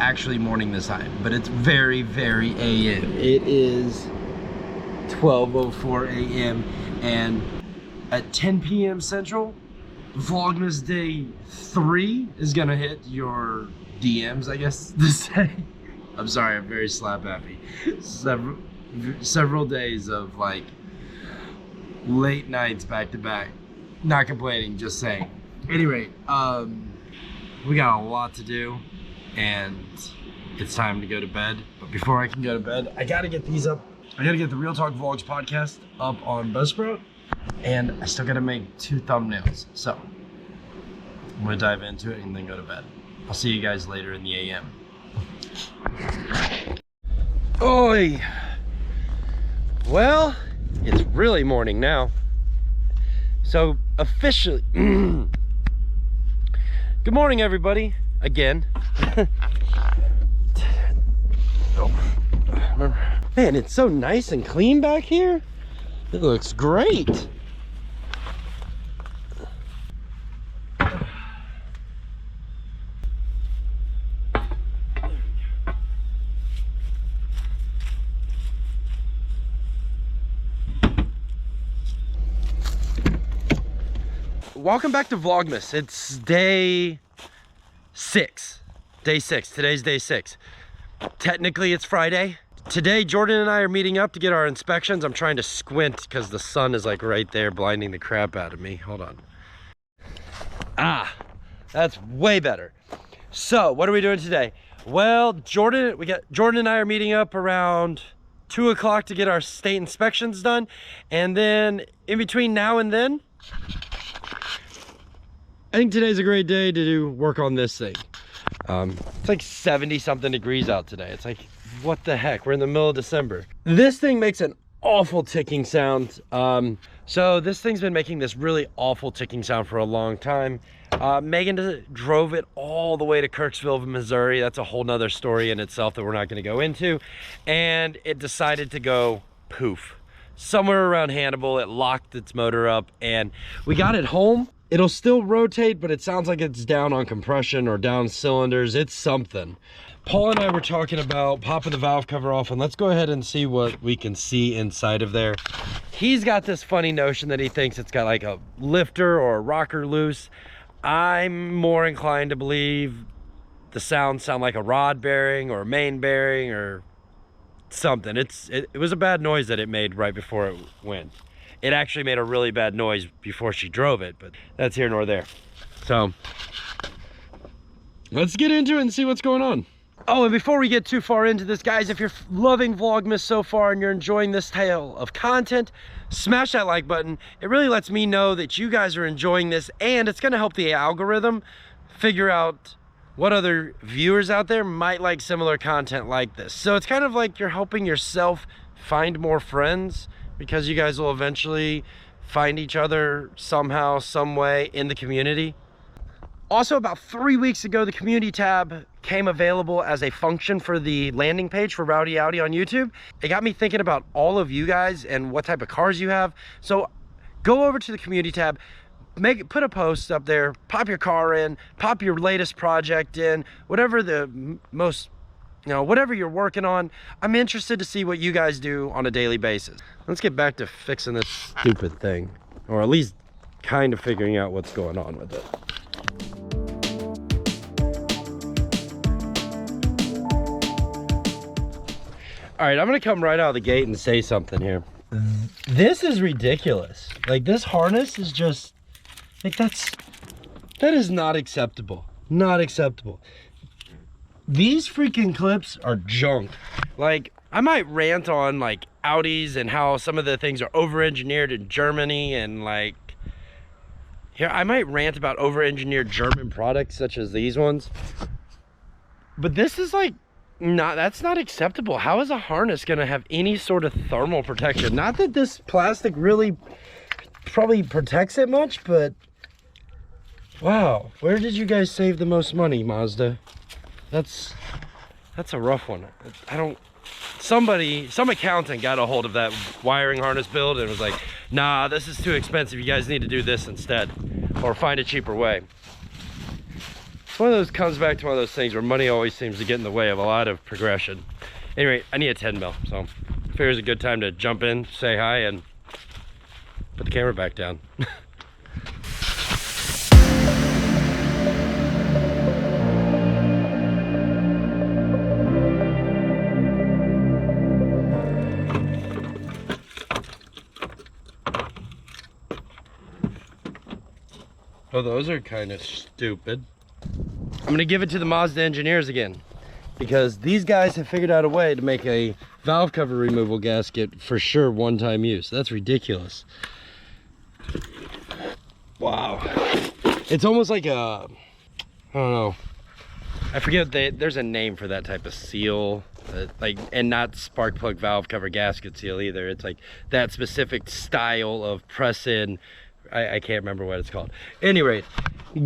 actually morning this time, but it's very, very AM. It is 12:04 AM, and at 10 PM Central, Vlogmas Day 3 is gonna hit your DMs, I guess to say. I'm sorry, I'm very slap happy. Several days of like late nights back to back. Not complaining, just saying. Anyway, we got a lot to do, and it's time to go to bed. But before I can go to bed, I gotta get these up. I gotta get the Real Talk Vlogs podcast up on Buzzsprout, and I still gotta make 2 thumbnails. So I'm gonna dive into it and then go to bed. I'll see you guys later in the AM. Oi! Well, it's really morning now. So officially, good morning everybody, again. Man, it's so nice and clean back here. It looks great. Welcome back to Vlogmas. It's day 6. Day 6. Today's day 6. Technically, it's Friday. Today, Jordan and I are meeting up to get our inspections. I'm trying to squint because the sun is like right there blinding the crap out of me. Hold on. Ah, that's way better. So, what are we doing today? Well, Jordan and I are meeting up around 2 o'clock to get our state inspections done. And then in between now and then, I think today's a great day to do work on this thing. It's like 70 something degrees out today. It's like, what the heck? We're in the middle of December. This thing makes an awful ticking sound. So this thing's been making this really awful ticking sound for a long time. Megan drove it all the way to Kirksville, Missouri. That's a whole nother story in itself that we're not gonna go into. And it decided to go poof. Somewhere around Hannibal, it locked its motor up, and we got it home. It'll still rotate, but it sounds like it's down on compression or down cylinders. It's something. Paul and I were talking about popping the valve cover off, and let's go ahead and see what we can see inside of there. He's got this funny notion that he thinks it's got like a lifter or a rocker loose. I'm more inclined to believe the sound like a rod bearing or a main bearing or something. It was a bad noise that it made right before it went. It actually made a really bad noise before she drove it, but that's here nor there. So let's get into it and see what's going on. Oh, and before we get too far into this, guys, if you're loving Vlogmas so far and you're enjoying this style of content, smash that like button. It really lets me know that you guys are enjoying this, and it's gonna help the algorithm figure out what other viewers out there might like similar content like this. So it's kind of like you're helping yourself find more friends, because you guys will eventually find each other somehow, some way in the community. Also, about 3 weeks ago, the community tab came available as a function for the landing page for RwdyAudi on YouTube. It got me thinking about all of you guys and what type of cars you have. So go over to the community tab, put a post up there, pop your car in, pop your latest project in, whatever the most, whatever you're working on. I'm interested to see what you guys do on a daily basis. Let's get back to fixing this stupid thing, or at least kind of figuring out what's going on with it. All right, I'm gonna come right out of the gate and say something here. This is ridiculous. Like, this harness is just, like, that is not acceptable. Not acceptable. These freaking clips are junk. Like, I might rant on like Audis and how some of the things are over-engineered in Germany, and like, here, I might rant about over-engineered German products such as these ones. But this is like, that's not acceptable. How is a harness gonna have any sort of thermal protection? Not that this plastic really probably protects it much, but wow, where did you guys save the most money, Mazda? That's a rough one. Some accountant got a hold of that wiring harness build and was like, nah, this is too expensive. You guys need to do this instead, or find a cheaper way. It's one of those, comes back to one of those things where money always seems to get in the way of a lot of progression. Anyway, I need a 10 mil, so I figure it's a good time to jump in, say hi, and put the camera back down. Oh, those are kind of stupid. I'm gonna give it to the Mazda engineers again, because these guys have figured out a way to make a valve cover removal gasket for sure one-time use. That's ridiculous. Wow. It's almost like a, I don't know, I forget, there's a name for that type of seal, like, and not spark plug valve cover gasket seal either. It's like that specific style of press in. I can't remember what it's called. At any rate,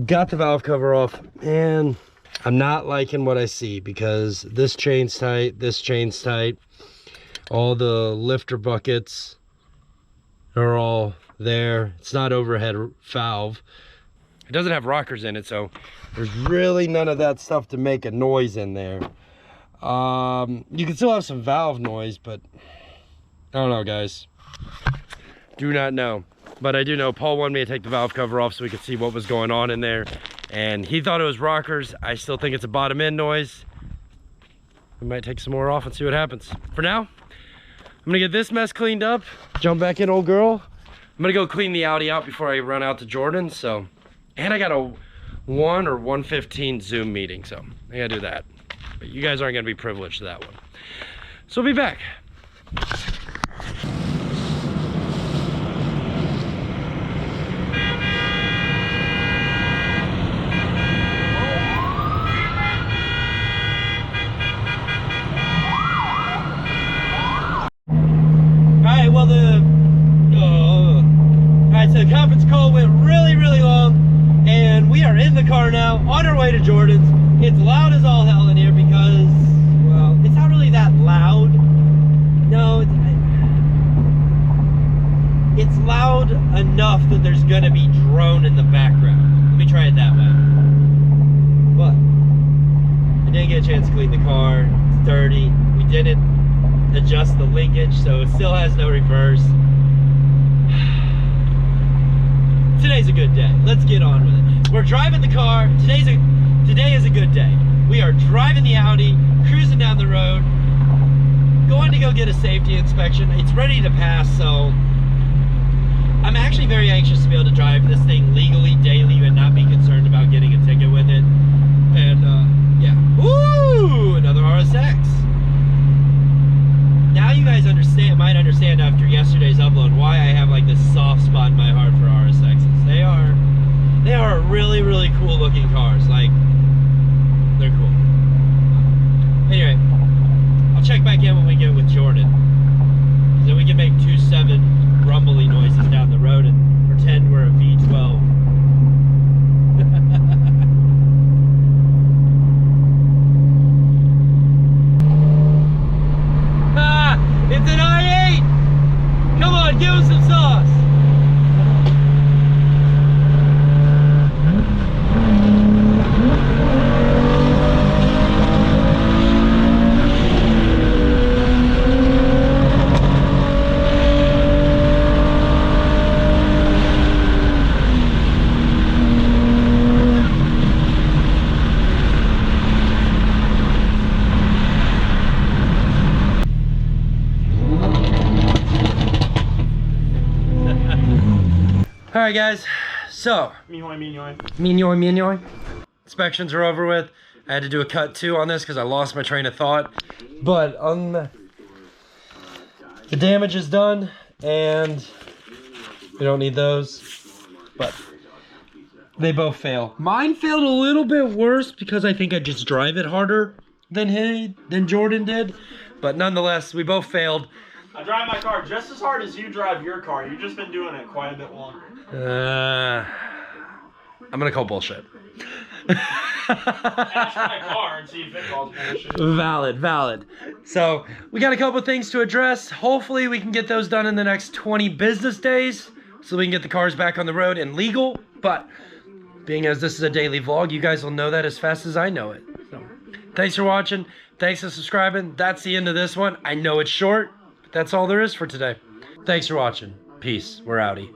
got the valve cover off, and I'm not liking what I see, because this chain's tight, this chain's tight, all the lifter buckets are all there. It's not overhead valve. It doesn't have rockers in it, so there's really none of that stuff to make a noise in there. You can still have some valve noise, but I don't know, guys. Do not know. But I do know Paul wanted me to take the valve cover off so we could see what was going on in there. And he thought it was rockers. I still think it's a bottom end noise. We might take some more off and see what happens. For now, I'm gonna get this mess cleaned up, jump back in, old girl. I'm gonna go clean the Audi out before I run out to Jordan, so. And I got a 1 or 1:15 Zoom meeting, so I gotta do that. But you guys aren't gonna be privileged to that one. So we'll be back. So the conference call went really, really long, and we are in the car now, on our way to Jordan's. It's loud as all hell in here because, well, it's not really that loud. No, it's loud enough that there's gonna be drone in the background. Let me try it that way. But I didn't get a chance to clean the car. It's dirty. We didn't adjust the linkage, so it still has no reverse. Today's a good day. Let's get on with it. We're driving the car. Today is a good day. We are driving the Audi, cruising down the road, going to go get a safety inspection. It's ready to pass, so I'm actually very anxious to be able to drive this thing legally daily and not be concerned about getting a ticket with it. And yeah. Woo! Another RSX. Now you guys might understand after yesterday's upload why I have like this soft spot in my heart for RSXs. They are really, really cool looking cars. Like, they're cool. Anyway, I'll check back in when we get with Jordan. So we can make 2.7 rumbly noises down the road and pretend we're a V12. It's an i8! Come on, give us some sauce! Alright guys, so inspections are over with. I had to do a cut 2 on this because I lost my train of thought. But the damage is done and we don't need those. But they both fail. Mine failed a little bit worse because I think I just drive it harder than Jordan did. But nonetheless, we both failed. I drive my car just as hard as you drive your car. You've just been doing it quite a bit longer. I'm gonna call bullshit. Ask my car and see if it calls bullshit. Valid. So we got a couple things to address. Hopefully we can get those done in the next 20 business days so we can get the cars back on the road and legal. But being as this is a daily vlog, you guys will know that as fast as I know it. So, thanks for watching. Thanks for subscribing. That's the end of this one. I know it's short, but that's all there is for today. Thanks for watching. Peace. We're outie.